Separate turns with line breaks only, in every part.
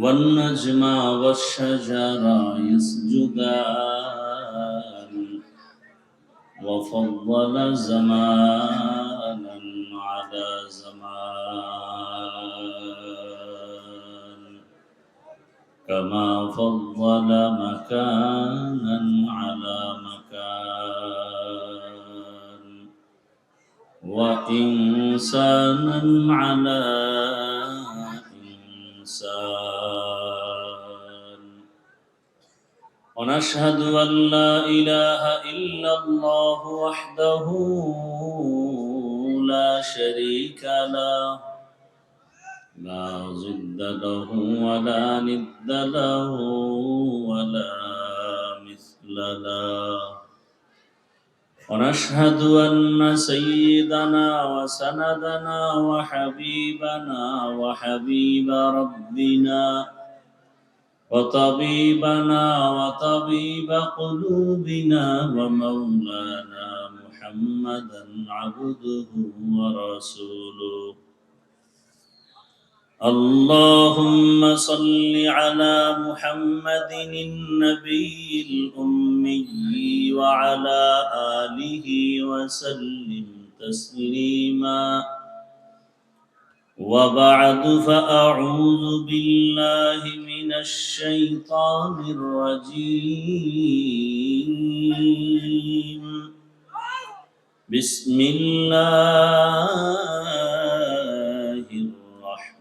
والنجم والشجر يسجدان وفضل زمانا على زمان كما فضل مكانا على مكان وإنسانا على إنسان ونشهد أن لا إله إلا الله وحده لا شريك له لا ضد له ولا ند له ولا مثل له ونشهد أن سيدنا وسندنا وحبيبنا وحبيب ربنا وطبيبنا وطبيب قلوبنا ومولانا محمدا عبده ورسوله اللهم صل على محمد النبي الأمي وعلى آله وسلم تسليما وبعد فأعوذ بالله من الشيطان الرجيم بسم الله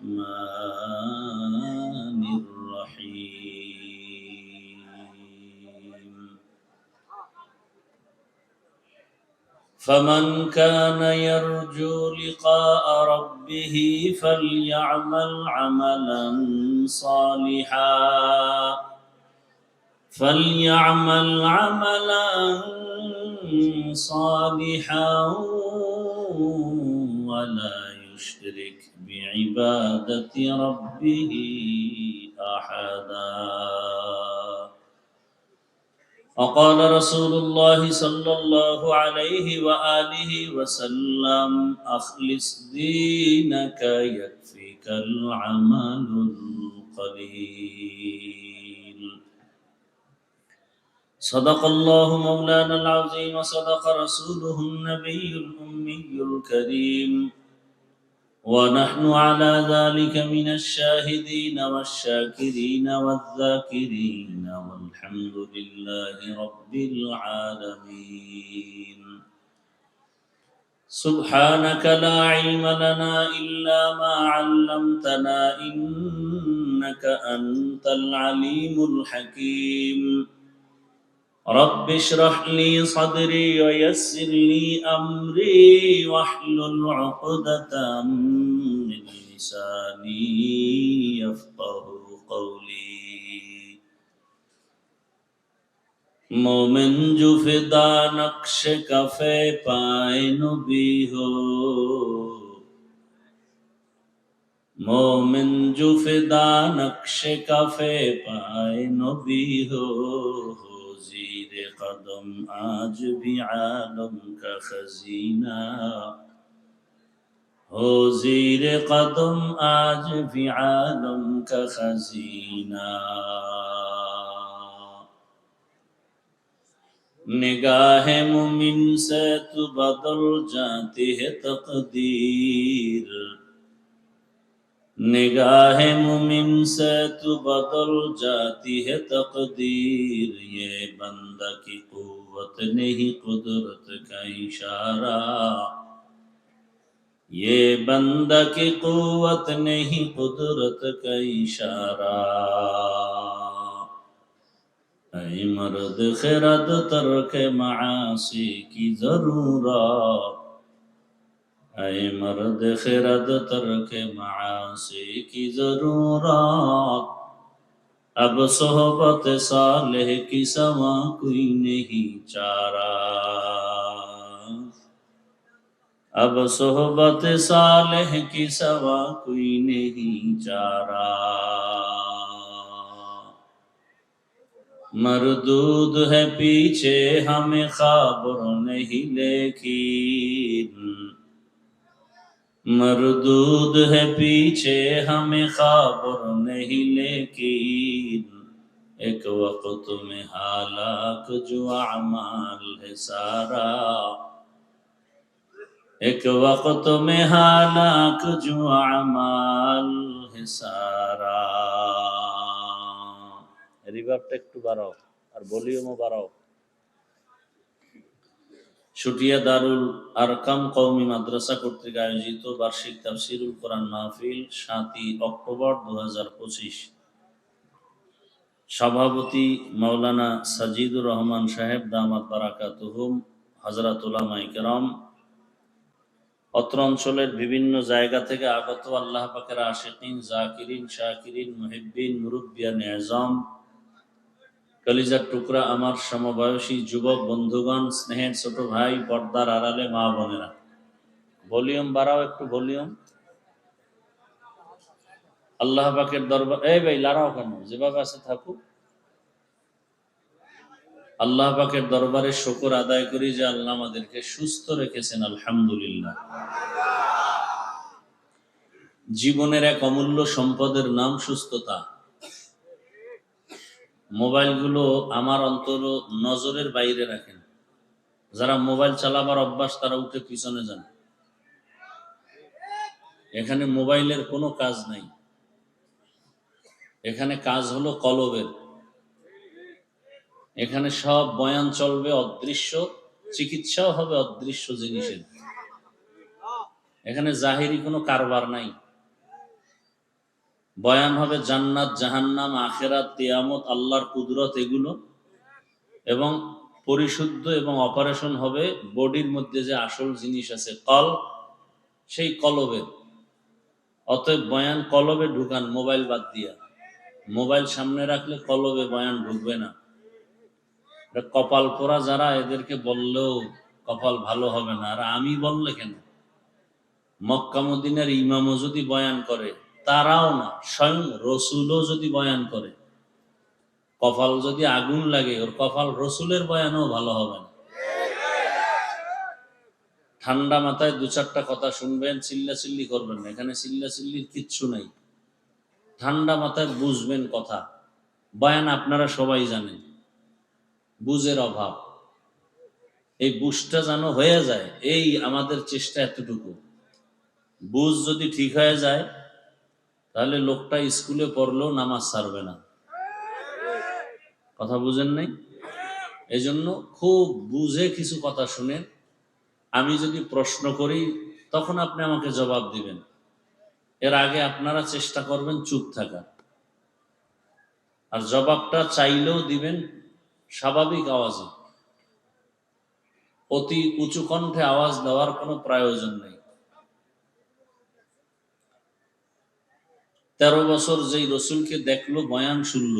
الرحمن الرحيم فمن كان يرجو لقاء ربه فليعمل عملا صالحا ولا يشرك بعبادة ربه أحدا وقال رسول الله صلى الله عليه وآله وسلم أخلص دينك يكفيك العمل القليل صدق الله مولانا العظيم وصدق رسوله النبي الأمي الكريم ونحن على ذلك من الشاهدين والشاكرين والذاكرين والحمد لله رب العالمين سبحانك لا علم لنا إلا ما علمتنا إنك أنت العليم الحكيم رب اشرح لي صدري ويسر لي أمري واحلل عقدة من لساني يفقه قولي مومن جو فدا نقش کفے پائے نبی ہو مومن جو فدا نقش کفے پائے نبی ہو زیر قدم آج بھی عالم کا خزینہ ہو زیر قدم آج بھی عالم کا خزینہ نگاہ مومن سے تو بدل جاتی ہے تقدیر نگاہ مومن سے تو بدل جاتی ہے تقدیر یہ بندہ کی قوت نہیں قدرت کا اشارہ یہ بندہ کی قوت نہیں قدرت کا اشارہ اے مرد خرد ترک معاصی کی ضرورت اے مرد خرد ترک معاصی کی ضرورت اب صحبت صالح کی سوا کوئی نہیں چارہ اب صحبت صالح کی سوا کوئی نہیں چارہ مردود ہے پیچھے ہمیں خبر نہیں لیکن मरदूद है पीछे हमें खबर नहीं, लेकिन एक वक्त में हालाक जो अमाल है सारा, एक वक्त में हालाक जो अमाल है सारा। রিভাবটা একটু বাড়াও আর ভলিউমও বাড়াও। শুটিয়া দারুল আরকাম কওমি মাদ্রাসা কর্তৃক আয়োজিত বার্ষিক তাফসীরুল কোরআন মাহফিল ৭ই অক্টোবর ২০২৫। সভাপতি মাওলানা সাজিদুর রহমান সাহেব দামাত বারাকাতুহুম, হযরত উলামায়ে কেরাম, অত্র অঞ্চলের বিভিন্ন জায়গা থেকে আগত আল্লাহ পাকের আশিকিন, জাকিরিন, শাকিরিন, মুহিব্বিন, মুরব্বিয়ান এযাম, কলিজার টুকরা আমার সমবয়সী যুবক বন্ধুগণ, স্নেহের ছোট ভাই, পর্দার আড়ালে মা বোনেরা, ভলিউম বাড়াও একটু, ভলিউম। আল্লাহ পাকের দরবার, এই ভাই লড়াও কেন, যেভাবে আছে থাকুক। আল্লাহ পাকের দরবারে শুকর আদায় করি যে আল্লাহ আমাদেরকে সুস্থ রেখেছেন, আলহামদুলিল্লাহ। জীবনের এক অমূল্য সম্পদের নাম সুস্থতা। মোবাইলগুলো আমার অন্তর নজরের বাইরে রাখেন। যারা মোবাইল চালাবার অভ্যাস তারা উঠে পিছনে যান। এখানে মোবাইলের কোনো কাজ নাই, এখানে কাজ হলো কলবের। এখানে সব বয়ান চলবে অদৃশ্য, চিকিৎসাও হবে অদৃশ্য জিনিসের। এখানে জাহিরি কোনো কারবার নাই। বয়ান হবে জান্নাত, জাহান্নাম, আখিরাত, কিয়ামত, আল্লাহর কুদরত, এগুলো, এবং পরিশুদ্ধ এবং অপারেশন হবে বডির মধ্যে যে আসল জিনিস আছে কল, সেই কলবের। অতএব বয়ান কলবে ঢুকান, মোবাইল বাদ দিয়া। মোবাইল সামনে রাখলে কলবে বয়ান ঢুকবে না। কপাল পোড়া যারা, এদেরকে বললেও কপাল ভালো হবে না। আর আমি বললে কেন, মক্কা মদিনার ইমামও যদি বয়ান করে, তারাও না, স্বয়ং রসুলও যদি বয়ান করে, কপাল যদি আগুন লাগে, ওর কপাল রসুলের বয়ানও ভালো হবে না। ঠান্ডা মাথায় দু চারটা কথা শুনবেন, চিল্লাচিল্লি করবেন না। এখানে চিল্লাচিল্লির কিচ্ছু নাই। ঠান্ডা মাথায় বুঝবেন কথা। বয়ান আপনারা সবাই জানেন, বুঝের অভাব। এই বুঝটা যেন হয়ে যায়, এই আমাদের চেষ্টা এতটুকু। বুঝ যদি ঠিক হয়ে যায়, তাহলে লোকটা স্কুলে পড়লেও নামাজ ছাড়বে না। কথা বুঝেন নাই? এই জন্য খুব বুঝে কিছু কথা শুনেন। আমি যদি প্রশ্ন করি, তখন আপনি আমাকে জবাব দিবেন। এর আগে আপনারা চেষ্টা করবেন চুপ থাকা, আর জবাবটা চাইলেও দিবেন স্বাভাবিক আওয়াজে। অতি উঁচু কণ্ঠে আওয়াজ দেওয়ার কোনো প্রয়োজন নেই। 13 বছর যেই রসুলকে দেখলো, বয়ান শুনল,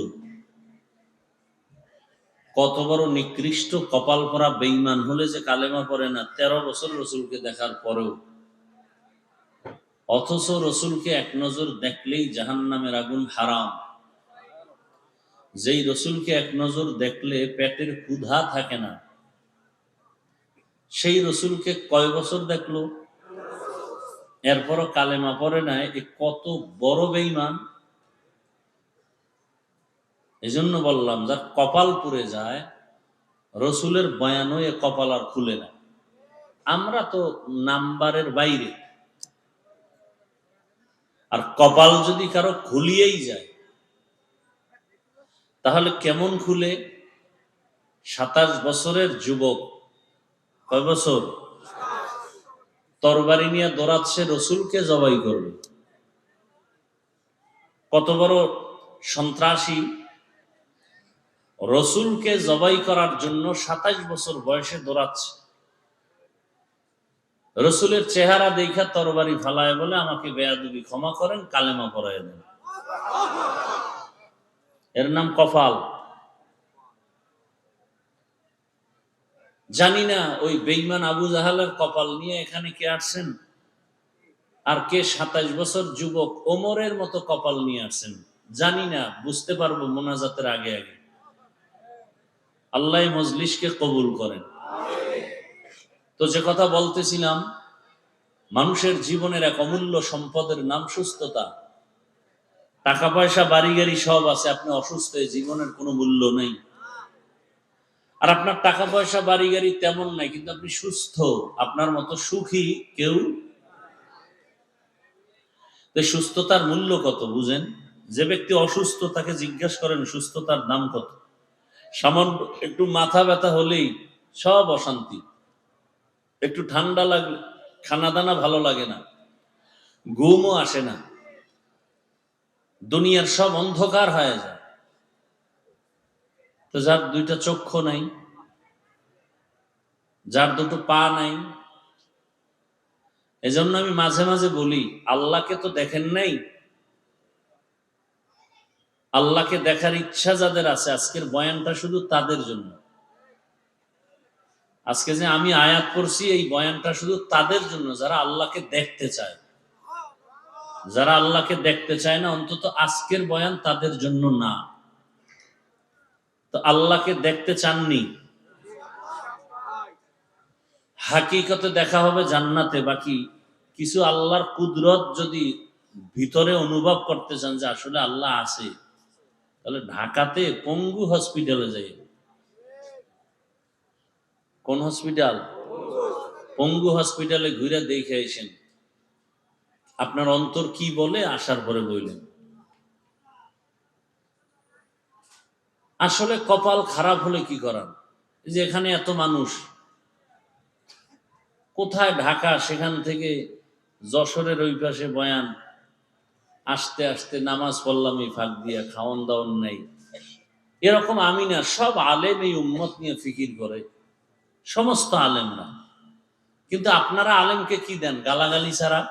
কত বড় নিকৃষ্ট কপাল পরা বেঈমান হলে যে কালেমা পড়ে না 13 বছর রসুলকে দেখার পরেও। অথচ রসুলকে এক নজর দেখলেই জাহান্নামের আগুন হারাম। যেই রসুলকে এক নজর দেখলে পেটের ক্ষুধা থাকে না, সেই রসুলকে কয় বছর দেখলো, এরপরও কালেমা পড়ে না, এ কত বড় বেঈমান। এজন্য বললাম, যার কপাল পুড়ে যায়, রসুলের বয়ানও এ কপাল আর খুলে না। আমরা তো নাম্বারের বাইরে। আর কপাল যদি কারো খুলিয়েই যায়, তাহলে কেমন খুলে? 27 বছরের যুবক, কয় বছর, তরবারি নিয়ে দৌড়াচ্ছে, রসুলকে জবাই করবে। কত বড় সন্ত্রাসী, রসুলকে জবাই করার জন্য 27 বছর বয়সে দৌড়াচ্ছে। রসুলের চেহারা দেখা তরবারি ফালায় বলে, আমাকে বেয়াদবি ক্ষমা করেন, কালেমা পড়ায় দেন। এর নাম কপাল। জানি না ওই বেঈমান আবু জাহালের কপাল নিয়ে এখানে কে আসছেন, আর কে 27 বছর যুবক ওমরের মতো কপাল নিয়ে আসছেন, জানি না। বুঝতে পারবো মোনাজাতের আগে আগে। আল্লাহ মজলিসকে কবুল করেন। তো যে কথা বলতেছিলাম, মানুষের জীবনের এক অমূল্য সম্পদের নাম সুস্থতা। টাকা পয়সা বাড়ি গাড়ি সব আছে, আপনি অসুস্থ, এই জীবনের কোনো মূল্য নেই। আর আপনার টাকা পয়সা বাড়ি গাড়ি তেমন নাই, কিন্তু আপনি সুস্থ, আপনার মতো সুখী কেউ। তো সুস্থতার মূল্য কত বুঝেন? যে ব্যক্তি অসুস্থ তাকে জিজ্ঞাসা করেন সুস্থতার দাম কত। সামান্য একটু মাথা ব্যথা হলেই সব অশান্তি, একটু ঠান্ডা লাগলে খানা দানা ভালো লাগে না, ঘুমও আসে না, দুনিয়ার সব অন্ধকার হয়ে যায়। তো যার দুইটা চক্ষু নাই, যার দুটো পা নাই, এজন্য আমি মাঝে মাঝে বলি আল্লাহকে তো দেখেন নাই, আল্লাহকে দেখার ইচ্ছা যাদের আছে আজকের বয়ানটা শুধু তাদের জন্য। আজকে যে আমি আয়াত পড়ছি এই বয়ানটা শুধু তাদের জন্য যারা আল্লাহকে দেখতে চায়। যারা আল্লাহকে দেখতে চায় না, অন্তত আজকের বয়ান তাদের জন্য না। তো আল্লাহকে দেখতে চাননি, হাকিকতে দেখা হবে জান্নাতে। বাকি কিছু আল্লাহর কুদরত যদি ভিতরে অনুভব করতে চান যে আসলে আল্লাহ আছে, তাহলে ঢাকাতে পঙ্গু হসপিটালে যাই। কোন হসপিটাল? পঙ্গু হসপিটালে ঘুরে দেখে এসেন, আপনার অন্তর কি বলে আসার পরে বললেন। আসলে কপাল খারাপ হলে কি করার, যে এখানে এত মানুষ, কোথায় ঢাকা, সেখান থেকে যশোরের ওই পাশে বয়ান, আসতে আসতে নামাজ পড়লাম এই ফাঁক দিয়া, খাওয়ান দাওয়ান নাই। এরকম আমি না, সব আলেম এই উম্মত নিয়ে ফিকির করে, সমস্ত আলেমরা। কিন্তু আপনারা আলেমকে কি দেন? গালাগালি ছাড়া,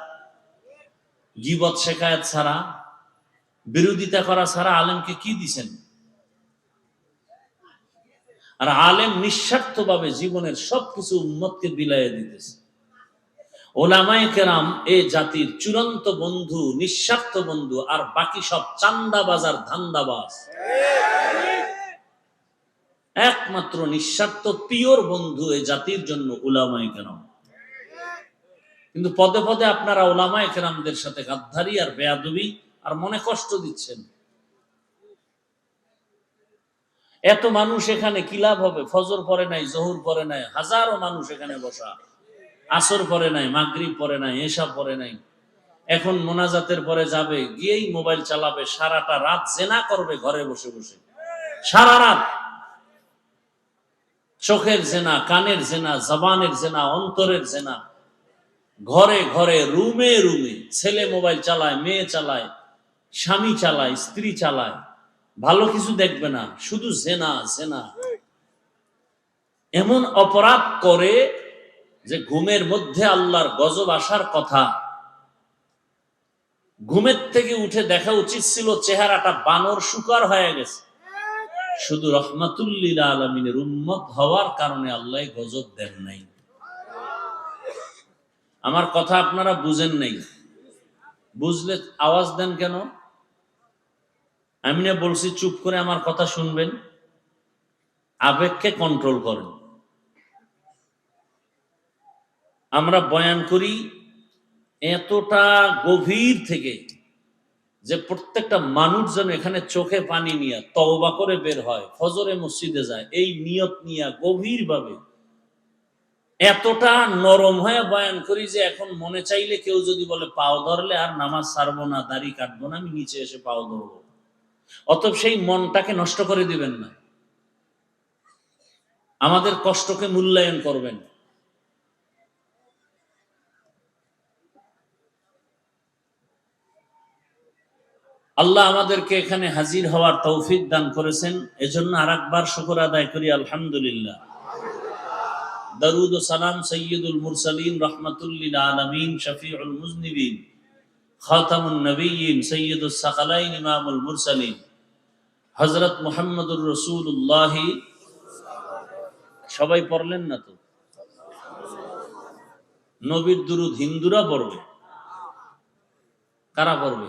গীবত শেখায়েত ছাড়া, বিরোধিতা করা ছাড়া আলেমকে কি দিছেন? আর আলেম নিঃস্বার্থভাবে জীবনের সবকিছু উম্মতকে বিলাইয়ে দিতেছে। ওলামায়ে কেরাম এ জাতির চূড়ান্ত বন্ধু, নিঃস্বার্থ বন্ধু, আর বাকি সব চান্দাবাজ আর ধান্দাবাজ। একমাত্র নিঃস্বার্থ পিওর বন্ধু এ জাতির জন্য উলামায়ে কেরাম। কিন্তু পদে পদে আপনারা উলামায়ে কেরামদের সাথে গাদ্দারি আর বেয়াদবি আর মনে কষ্ট দিচ্ছেন। এত মানুষ এখানে কি লাভ হবে? ফজর পড়ে নাই, জোহর পড়ে নাই, হাজারো মানুষ এখানে বসা, আসর পড়ে নাই, মাগরিব পড়ে নাই, এশা পড়ে নাই। এখন মোনাজাতের পরে যাবে, গিয়েই মোবাইল চালাবে, সারাটা রাত জেনা করবে ঘরে বসে বসে, সারা রাত। চোখের জেনা, কানের জেনা, জবানের জেনা, অন্তরের জেনা, ঘরে ঘরে, রুমে রুমে। ছেলে মোবাইল চালায়, মেয়ে চালায়, স্বামী চালায়, স্ত্রী চালায়, ভালো কিছু দেখবে না, শুধু জেনা জেনা। এমন অপরাধ করে যে ঘুমের মধ্যে আল্লাহর গজব আসার কথা। ঘুমের থেকে উঠে দেখা উচিত ছিল চেহারাটা বানর শুকার হয়ে গেছে। শুধু রহমাতুল লিল আলামিনের উম্মত হওয়ার কারণে আল্লাহ গজব দেন নাই। আমার কথা আপনারা বুঝেন নাই, বুঝলে আওয়াজ দেন কেন? আমি না বলছি চুপ করে আমার কথা শুনবেন, আবেগকে কন্ট্রোল করেন। আমরা বয়ান করি এতটা গভীর থেকে যে প্রত্যেকটা মানুষ যেন এখানে চোখে পানি নিয়ে তওবা করে বের হয়, ফজরে মসজিদে যায়, এই নিয়ত নিয়ে গভীর ভাবে এতটা নরম হয়ে বয়ান করি যে এখন মনে চাইলে কেউ যদি বলে পাও ধরলে আর নামাজ ছাড়বো না, দাড়ি কাটবো না, আমি নিচে এসে পাও ধরবো। অতএব সেই মনটাকে নষ্ট করে দিবেন না, আমাদের কষ্টকে মূল্যায়ন করবেন। আল্লাহ আমাদেরকে এখানে হাজির হওয়ার তৌফিক দান করেছেন, এজন্য আরেকবার শুকর আদায় করি আলহামদুলিল্লাহ। দরুদ ও সালাম সৈয়দুল মুরসালিন রাহমাতুল লিল আলামিন শফিউল মুজনিবিন খাতামুন নবিয়্যিন সৈয়দুস সাকালাইন ইমামুল মুরসালিন হযরত মুহাম্মদুর রাসূলুল্লাহ। সবাই পড়লেন না তো? নবীর দুরূদ হিন্দুরা পড়বে, কারা পড়বে?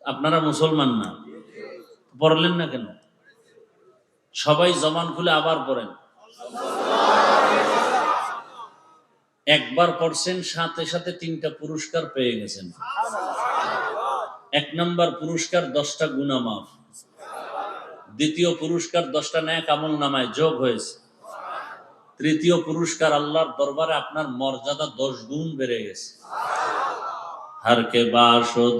আপনারা মুসলমান না, পড়লেন না কেন? সবাই জবান খুলে আবার পড়েন। একবার পড়ছেন, সাথে সাথে 3টা পুরস্কার পেয়ে গেছেন। 1 নম্বর পুরস্কার 10টা গুনাহ মাফ, দ্বিতীয় পুরস্কার 10টা নেক আমল নামায় যোগ হয়েছে, তৃতীয় পুরস্কার আল্লাহর দরবারে আপনার মর্যাদা 10 গুণ বেড়ে গেছে। हर के बाशुद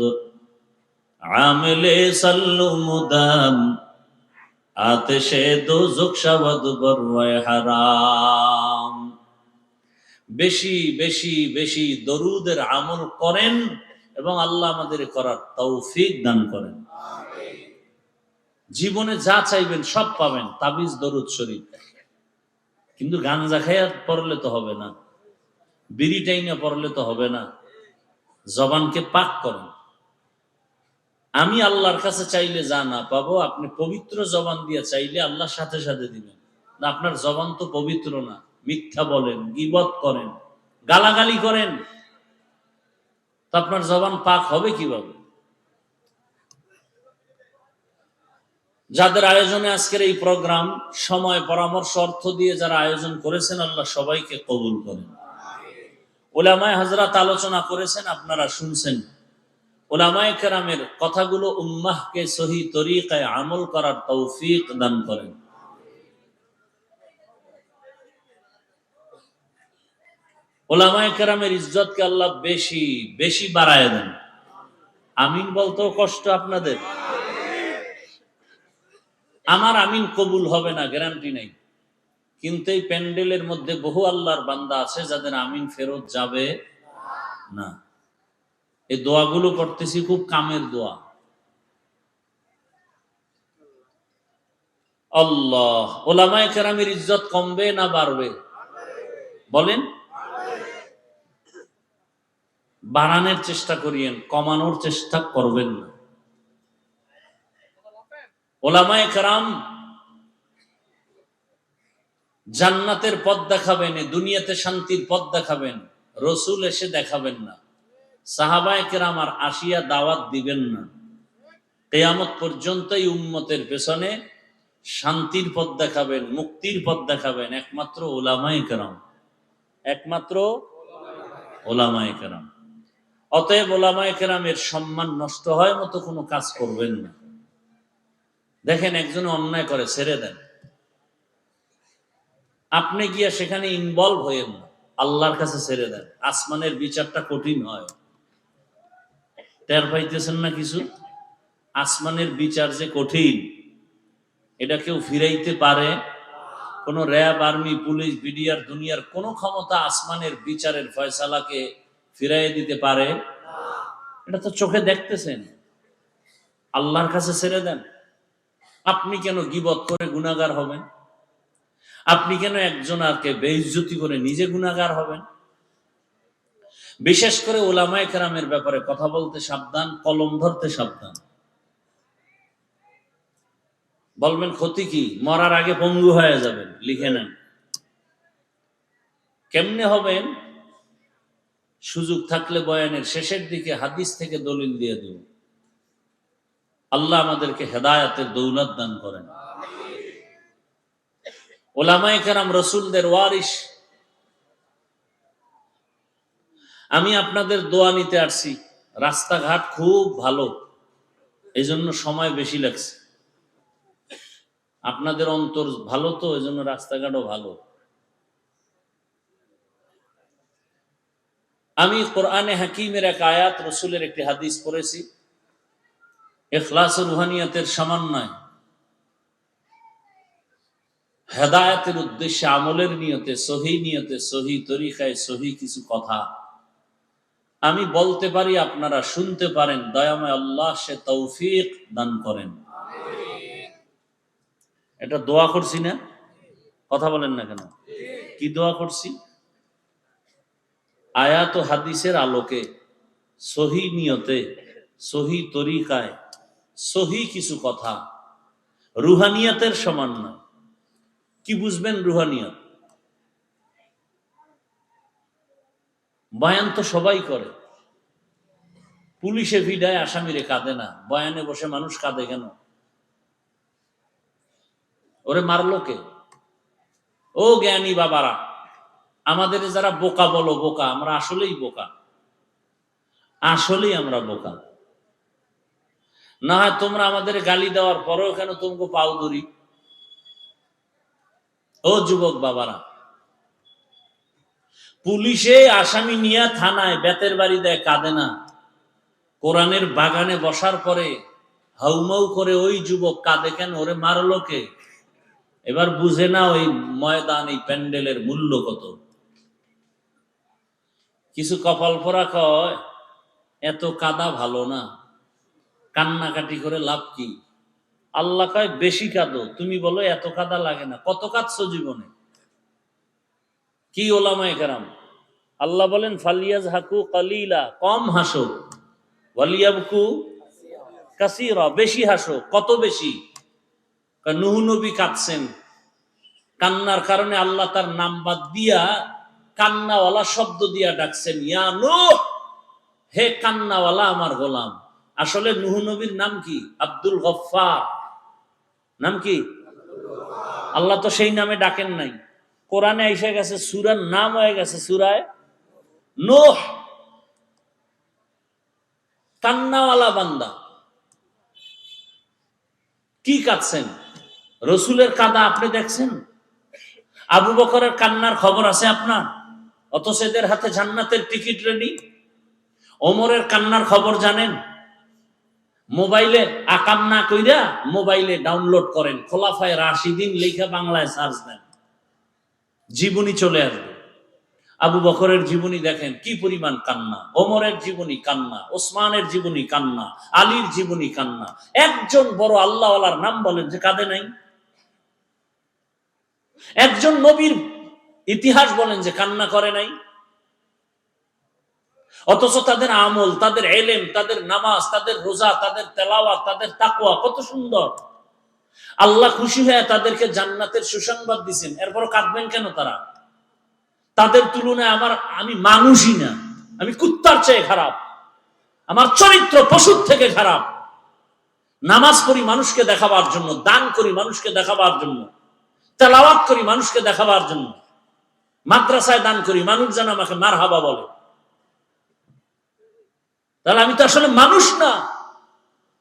आमिले सल्लु मुदाम आतिशे दोज़ख शवद बरवाए हराम। বেশি বেশি বেশি দরুদের আমল করেন এবং আল্লাহ আমাদের করার তৌফিক দান করেন। জীবনে যা চাইবেন সব পাবেন, তাবিজ দরুদ শরীফ। কিন্তু গাঞ্জা খাইয়া পড়লে তো হবে না, বিড়ি টাইনা পড়লে তো হবে না। জবানকে পাক করেন। আমি আল্লাহর কাছে চাইলে যা না পাবো, আপনি পবিত্র জবান দিয়ে চাইলে আল্লাহ সাথে সাথে দিবেন। না, আপনার জবান তো পবিত্র না, মিথ্যা বলেন, গীবত করেন, গালাগালি করেন, তো আপনার জবান পাক হবে কিভাবে? যাদের আয়োজনে আজকের এই প্রোগ্রাম, সময়, পরামর্শ, অর্থ দিয়ে যারা আয়োজন করেছেন, আল্লাহ সবাইকে কবুল করেন। উলামায়ে হযরত আলোচনা করেছেন, আপনারা শুনছেন। উলামায়ে কেরামের কথাগুলো উম্মাহকে সহি তরিকায় আমল করার তৌফিক দান করেন। উলামায়ে কেরামের ইজ্জতকে আল্লাহ বেশি বেশি বাড়ায় দেন। আমিন বলতেও কষ্ট আপনাদের। আমার আমিন কবুল হবে না গ্যারান্টি নাই, কিন্তু এই প্যান্ডেলের মধ্যে বহু আল্লাহর বান্দা আছে যাদের আমিন ফেরত যাবে না। এই দোয়াগুলো করতেছি খুব কামের দোয়া। আল্লাহ, উলামায়ে কেরামের ইজ্জত কমবে না বাড়বে? বলেন। বাড়ানোর চেষ্টা করিয়েন, কমানোর চেষ্টা করবেন না। উলামায়ে কেরাম জান্নাতের পথ দেখাবেন, দুনিয়াতে শান্তির পথ দেখাবেন, রসুল এসে দেখাবেন না। সাহাবায়ে কেরাম আর আসিয়া দাওয়াত দিবেন না। কিয়ামত পর্যন্ত এই উম্মতের পেছনে শান্তির পথ দেখাবেন, মুক্তির পথ দেখাবেন একমাত্র উলামায়ে কেরাম, একমাত্র উলামায়ে কেরাম। অতএব উলামায়ে কেরামের সম্মান নষ্ট হয় মতো কোনো কাজ করবেন না। দেখেন একজন অন্যায় করে, ছেড়ে দেন, আপনি গিয়া সেখানে ইনভলভ হয়েন না, আল্লাহর কাছে ছেড়ে দেন। আসমানের বিচারটা কঠিন হয়, টের পাইতেছেন না কিছু? আসমানের বিচার যে কঠিন, এটা কেউ ফিরাইতে পারে? কোন র্যাব, আর্মি, পুলিশ, বিডিআর, দুনিয়ার কোন ক্ষমতা আসমানের বিচারের ফয়সালাকে ফিরাইয়ে দিতে পারে? এটা তো চোখে দেখতেছেন। আল্লাহর কাছে ছেড়ে দেন। আপনি কেন গীবত করে গুনাহগার হবেন? আপনি কেন একজনকে বেইজ্জতি করে নিজে গুনাহগার হবেন? বিশেষ করে উলামায়ে কেরামের ব্যাপারে কথা বলতে সাবধান, কলম ধরতে সাবধান। বলবেন ক্ষতি কি? মরার আগে পঙ্গু হয়ে যাবেন, লিখে নেন। কেমনে হবেন? সুযোগ থাকলে বয়ানের শেষের দিকে হাদিস থেকে দলিল দিয়ে দেব। আল্লাহ আমাদেরকে হেদায়েতের দৌলত দান করেন। উলামায়ে কেরাম রাসূলদের ওয়ারিস। আমি আপনাদের দোয়া নিতে আসছি। রাস্তাঘাট খুব ভালো, এই জন্য সময় বেশি লাগছে। আপনাদের অন্তর ভালো তো, এই জন্য রাস্তাঘাটও ভালো। আমি কোরআনে হাকিমের এক আয়াত, রসুলের একটি হাদিস পড়েছি। ইখলাস ও রুহানিয়াতের সমন্বয়, হেদায়েতের উদ্দেশ্যে, আমলের নিয়তে, সহি নিয়তে, সহি তরিকায়, সহি কিছু কথা আমি বলতে পারি, আপনারা শুনতে পারেন। দয়াময় আল্লাহ সে তৌফিক দান করেন। এটা দোয়া করছি না? কথা বলেন না কেন? কি দোয়া করছি? আয়াত ও হাদিসের আলোকে, সহি নিয়তে, সহি তরিকায়, সহি কিছু কথা, রুহানিয়াতের সমন্বয়। কি বুঝবেন রুহানিয়াত? বয়ান তো সবাই করে, পুলিশে ভিড়ায় আসামিরে কাঁদে না, বয়ানে বসে মানুষ কাঁদে কেন? ওরে মারলো কে? ও জ্ঞানী বাবারা, আমাদের যারা বোকা বলো বোকা, আমরা আসলেই বোকা, আসলেই আমরা বোকা। না হয় তোমরা আমাদের গালি দেওয়ার পরেও কেন তোমাকে পাও ধরি। ও যুবক বাবারা, পুলিশে আসামি নিয়ে থানায় বেতের বাড়ি দেয়, কাঁদে না। কোরআনের বাগানে বসার পরে হাউমাউ করে ওই যুবক কাঁদে কেন? ওরে মারলো কে? এবার বুঝে না ওই ময়দান, এই প্যান্ডেলের মূল্য কত। কিছু কপাল পোড়া কয় এত কাদা ভালো না, কান্নাকাটি করে লাভ কি? আল্লাহ কয় বেশি কাঁদো। তুমি বলো এত কাদা লাগে না। কত কাঁদছো জীবনে? কি ওলামায়ে কেরাম, আল্লাহ বলেন ফালিয়াজ হাকু কালিলা, কম হাসো, ওয়ালিয়াবকু কাসীরা, বেশি হাসো। কত বেশি? নূহ নবী কাঁদছেন, কান্নার কারণে আল্লাহ তার নাম বাদ দিয়া কান্নাওয়ালা শব্দ দিয়া ডাকছেন, ইয়া নূহ, হে কান্নাওয়ালা আমার গোলাম। আসলে নূহ নবীর নাম কি? আব্দুল গফফার। নাম কি? আল্লাহ তো সেই নামে ডাকেন নাই। কোরআনে এসে গেছে, সূরার নাম হয়ে গেছে সূরায়ে নূহ। কান্নাওয়ালা বান্দা। কি কাঁদছেন? রসুলের কাঁদা আপনি দেখছেন? আবু বকরের কান্নার খবর আছে আপনার? অথচ এদের হাতে জান্নাতের টিকিট রেডি। ওমরের কান্নার খবর জানেন? মোবাইলে আকাম না কইরা মোবাইলে ডাউনলোড করেন, খোলাফায়ে রাশিদিন লেখা বাংলায় সার্চ দেন, জীবনী চলে আসবে। আবু বকরের জীবনী দেখেন, কি পরিমাণ কান্না। ওমরের জীবনী কান্না, ওসমানের জীবনী কান্না, আলীর জীবনী কান্না। একজন বড় আল্লাহওয়ালার নাম বলেন যে কাঁদে নাই? একজন নবীর ইতিহাস বলেন যে কান্না করে নাই? অথচ তাদের আমল, তাদের এলেম, তাদের নামাজ, তাদের রোজা, তাদের তেলাওয়াত, তাদের তাকওয়া কত সুন্দর। আল্লাহ খুশি হয়ে তাদেরকে জান্নাতের সুসংবাদ দিয়েছেন, এরপর কাঁদবেন কেন তারা? তাদের তুলনায় আমি মানুষই না, আমি কুত্তার চেয়ে খারাপ, আমার চরিত্র পশুর থেকে খারাপ। নামাজ পড়ি মানুষকে দেখাবার জন্য, দান করি মানুষকে দেখাবার জন্য, তেলাওয়াত করি মানুষকে দেখাবার জন্য, মাদ্রাসায় দান করি মানুষ যেন আমাকে মারহাবা বলে। তাহলে আমি তো আসলে মানুষ না।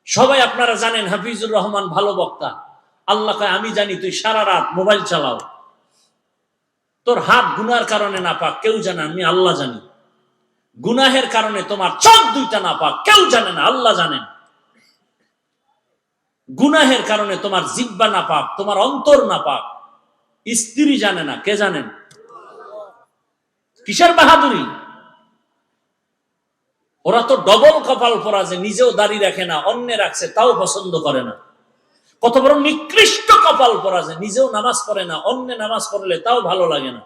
সবাই আপনারা জানেন হাফিজুর রহমান ভালো বক্তা। আল্লাহ কয় আমি জানি তুই সারা রাত মোবাইল চালাও, তোর হাত গুনার কারণে না পাক কেউ জানে, আমি আল্লাহ জানি। গুনাহের কারণে তোমার চোখ দুইটা না পাক কেউ জানে না, আল্লাহ জানেন। গুনাহের কারণে তোমার জিহ্বা না পাক, তোমার অন্তর না পাক, স্ত্রী জানে না, কে জানেন? কিসের বাহাদুরি? ওরা তো ডবল কপাল পরা, যে নিজেও দাড়ি রাখে না, অন্য রাখছে তাও পছন্দ করে না। কত বড় নিকৃষ্ট কপাল পরা, যে নিজেও নামাজ পড়ে না, অন্য নামাজ পড়লে তাও ভালো লাগে না।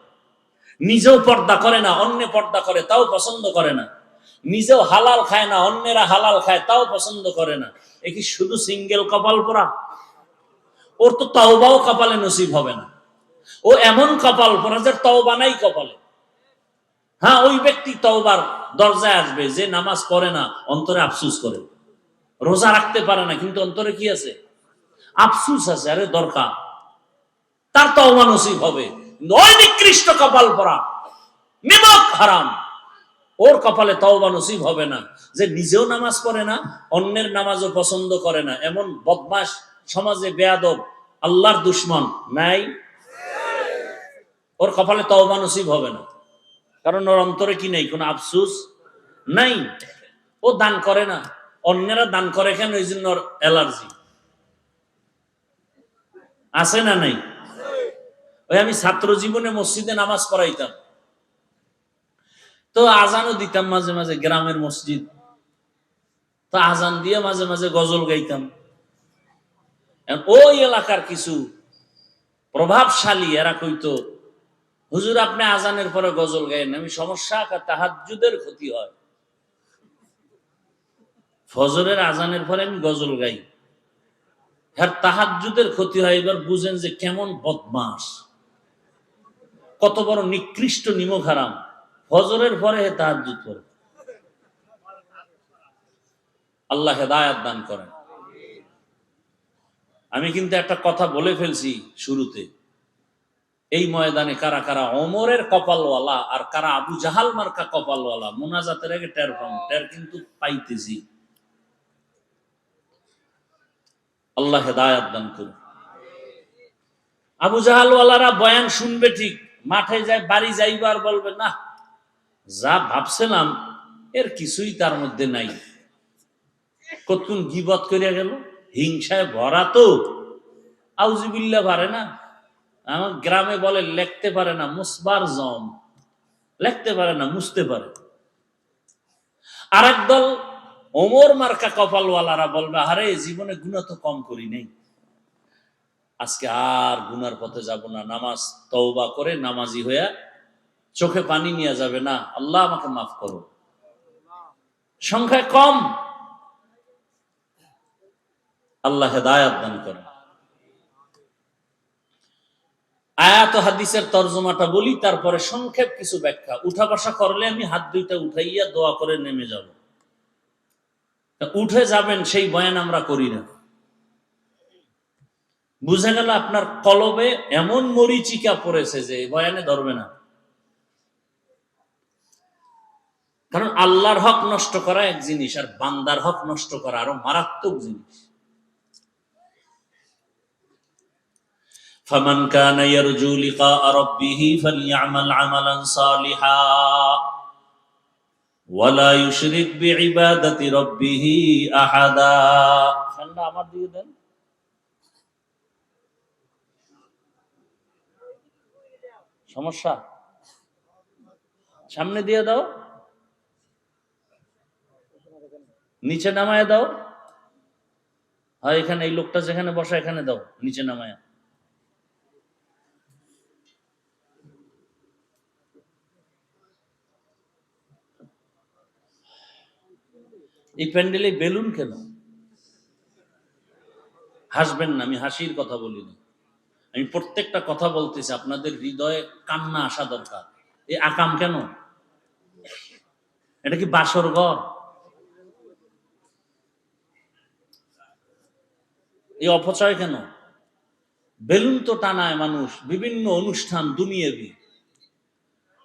নিজেও পর্দা করে না, অন্য পর্দা করে তাও পছন্দ করে না। নিজেও হালাল খায় না, অন্যেরা হালাল খায় তাও পছন্দ করে না। এ কি শুধু সিঙ্গেল কপাল পরা? ওর তো তওবাও কপালে নসিব হবে না। ও এমন কপাল পরা যে তওবা নাই কপালে। হ্যাঁ, ওই ব্যক্তি তওবার দরজায় আসবে যে নামাজ পড়ে না, অন্তরে আফসুস করে। রোজা রাখতে পারে না, কিন্তু অন্তরে কি আছে? আফসুস আছে। আরে দরকার, তার তওবা নসিব হবে। ওই নিকৃষ্ট কপাল পরা, নিমক হারাম, ওর কপালে তওবা নসিব হবে না। যে নিজেও নামাজ পড়ে না, অন্যের নামাজও পছন্দ করে না, এমন বদমাশ সমাজে বেয়াদব আল্লাহর দুশমন নাই? ওর কপালে তওবা নসিব হবে না, কারণ ওর অন্তরে কি নেই? কোনো আফসুস নাই। ও দান করে না, অন্যেরা দান করে কেন? এই জন্য ওর অ্যালার্জি আছে না নাই? ওই আমি ছাত্র জীবনে মসজিদে নামাজ পড়াইতাম, তো আজানও দিতাম মাঝে মাঝে, গ্রামের মসজিদ। তো আজান দিয়ে মাঝে মাঝে গজল গাইতাম। ওই এলাকার কিছু প্রভাবশালী এরা কইতো, হুজুর আপনি আজানের পরে গজল গাইেন। আমি সমস্যা, তাহাজ্জুদের ক্ষতি হয়। ফজরের আজানের পরে আমি গজল গাই, হ্যাঁ তাহাজ্জুদের ক্ষতি হয়। এবার বুঝেন যে কেমন বদমাস, কত বড় নিকৃষ্ট নিমক হারাম। ফজরের পরে হে তাহাজ্জুদ পড়ে। আল্লাহ হেদায়েত দান করেন। আমি কিন্তু একটা কথা বলে ফেলছি শুরুতে, এই ময়দানে কারা কারা ওমরের কপালওয়ালা আর কারা আবু জাহাল মার্কা কপালওয়ালা মুনাজাতের আগে টের পাম, টের কিন্তু পাইতেছি। আল্লাহ হেদায়াত দান করুন। আবু জাহালওয়ালারা বয়ান শুনবে ঠিক, মাঠে যায় বাড়ি যাইবার বলবে না, যা ভাবছিলাম এর কিছুই তার মধ্যে নাই। কতক্ষণ গীবত করিয়া গেল, হিংসায় ভরা তো, আউযুবিল্লাহ পারে না। আমার গ্রামে বলে লিখতে পারে না, মুসবার জম, লিখতে পারে না, মুছতে পারে। আর একদল ওমর মার্কা কপালওয়ালারা বলবে, আরে জীবনে গুনাহ তো কম করি নেই, আজকে আর গুনার পথে যাব না, নামাজ তওবা করে নামাজি হইয়া চোখে পানি নিয়ে যাবে না, আল্লাহ আমাকে মাফ করো। সংখ্যায় কম, আল্লাহ হেদায়াত দান করেন। আয়াত ও হাদিসের তরজমাটা বলি, তারপরে সংক্ষেপ কিছু ব্যাখ্যা। উঠা বসা করলে আমি হাত দুইটা উঠাইয়া দোয়া করে নেমে যাব, উঠে যাবেন সেই বয়ান আমরা করি না। বুঝা গেল আপনার কলবে এমন মরিচিকা পড়েছে যে বয়ানে ধরবে না। কারণ আল্লাহর হক নষ্ট করা এক জিনিস, আর বান্দার হক নষ্ট করা আরো মারাত্মক জিনিস। ফামান কানা ইয়ারজু লিকা রাব্বিহি ফালইআমাল আমালান সালিহা ওয়ালা ইউশরিক বিইবাদাতি রাব্বিহি আহাদা। ঠান্ডা আমার দিকে দেন। সমস্যা সামনে দিয়ে দাও, নিচে নামায় দাও। হয় এখানে এই লোকটা যেখানে বসা এখানে দাও, নিচে নামায়। এই প্যান্ডেলে বেলুন কেন? হাসবেন না, আমি হাসির কথা বলিনি। আমি প্রত্যেকটা কথা বলতেছি, আপনাদের হৃদয়ে কান্না আসা দরকার। এই আকাম কেন? এটা কি বাসর ঘর? এই অপচয় কেন? বেলুন তো টানায় মানুষ, বিভিন্ন অনুষ্ঠান দুনিয়াবি,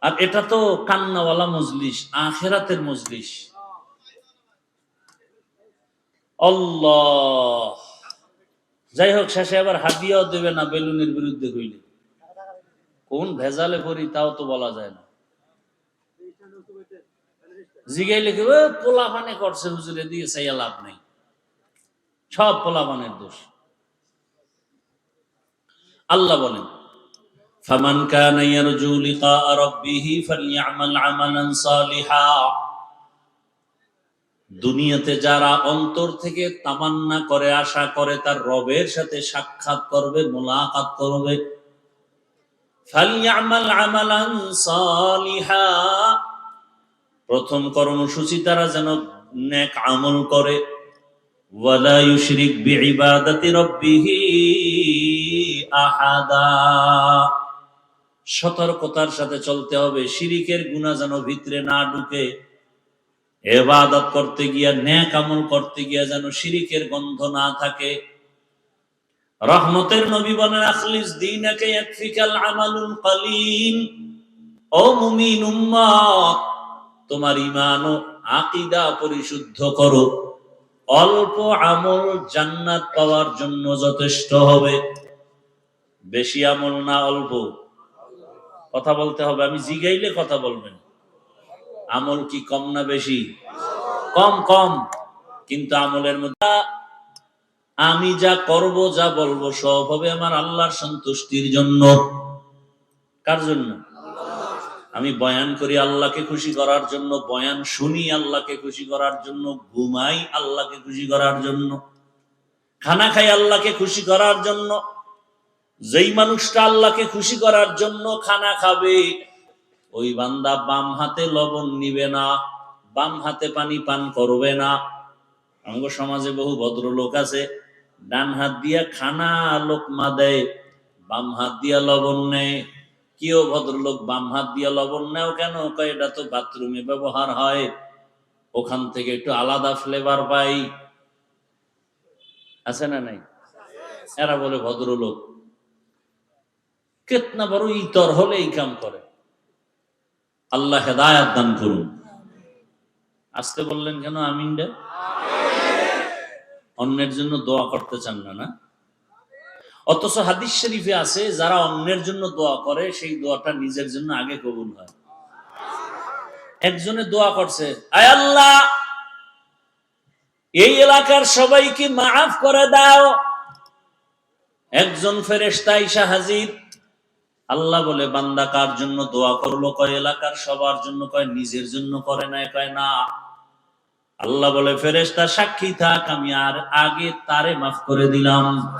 আর এটা তো কান্নাওয়ালা মজলিস, আখিরাতের মজলিস। আল্লাহ, যাই হোক, শেষে আবার হাদিয়াও দেবে না বেলুনের বিরুদ্ধে কইলে। কোন ভেজালে করি তাও তো বলা যায় না। জিগাইলে কি পোলাপানে করছে হুজুরে দিয়ে চাইয়া লাভ নেই, সব পোলাপানের দোষ। আল্লাহ বলেন, ফামান কানা ইয়ারজু লিকা রাব্বিহি ফালইআমাল আমালান সালিহা। দুনিয়াতে যারা অন্তর থেকে তামান্না করে, আশা করে তার রবের সাথে সাক্ষাৎ করবে, মুলাকাত করবে, ফালইআমাল আমালান সালিহা, প্রথম কর্মসূচি তারা যেন নেক আমল করে, ওয়ালা ইউশরিক বিইবাদাতি রাব্বিহি আহাদা, সতর্কতার সাথে চলতে হবে, শিরিকের গুনাহ যেন ভিতরে না ঢুকে। ইবাদত করতে গিয়া, নেক আমল করতে গিয়া যেন শিরিকের গন্ধ না থাকে। রহমতের নবী বলেন, আখলিস দীনাকা ইয়াকফিকাল আমালুল কালিল। ও মুমিন উম্মত, তোমার ঈমান ও আকীদা পরিশুদ্ধ করো, অল্প আমল জান্নাত পাওয়ার জন্য যথেষ্ট হবে। বেশি আমল না, অল্প। কথা বলতে হবে, আমি জিগাইলে কথা বলবেন। আমল কি কম না বেশি? কম, কম। কিন্তু আমলের মধ্যে আমি যা করব, যা বলবো, সব হবে আমার আল্লাহর সন্তুষ্টির জন্য। কার জন্য? আমি বয়ান করি আল্লাহকে খুশি করার জন্য, বয়ান শুনি আল্লাহকে খুশি করার জন্য, ঘুমাই আল্লাহকে খুশি করার জন্য, খানা খাই আল্লাহকে খুশি করার জন্য। যেই মানুষটা আল্লাহকে খুশি করার জন্য খানা খাবে, ওই বান্দা বাম হাতে লবণ নিবে না, বাম হাতে পানি পান করবে না। আমাদের সমাজে বহু ভদ্রলোক আছে, ডান হাত দিয়া খানা লোকমা দেয়, বাম হাত দিয়া লবণ নেয়। কেউ ভদ্রলোক বাম হাত দিয়া লবণ নেও কেন? কয় এটা তো বাথরুমে ব্যবহার হয়, ওখান থেকে একটু আলাদা ফ্লেভার পাই। আছে না নাই? এরা বলে ভদ্রলোক। কেতনা বড় ইতর হলে এই কাম করে। আল্লাহ হেদায়াত দান করুন। আসতে বললেন কেন? আমিন রে। অন্যের জন্য দোয়া করতে চান না, না? অথচ হাদিস শরীফে আছে যারা অন্যের জন্য দোয়া করে সেই দোয়াটা নিজের জন্য আগে কবুল হয়। একজনে দোয়া করছে, আয় আল্লাহ এই এলাকার সবাইকে মাফ করে দাও। একজন ফেরেশতা আইসা হাজির। আল্লাহ বলে, বান্দা কার জন্য দোয়া করলো? কয় এলাকার সবার জন্য। কয় নিজের জন্য করে নাই? কয় না। আল্লাহ বলে, ফেরেশতা সাক্ষী থাক, আমি আর আগে তারে মাফ করে দিলাম।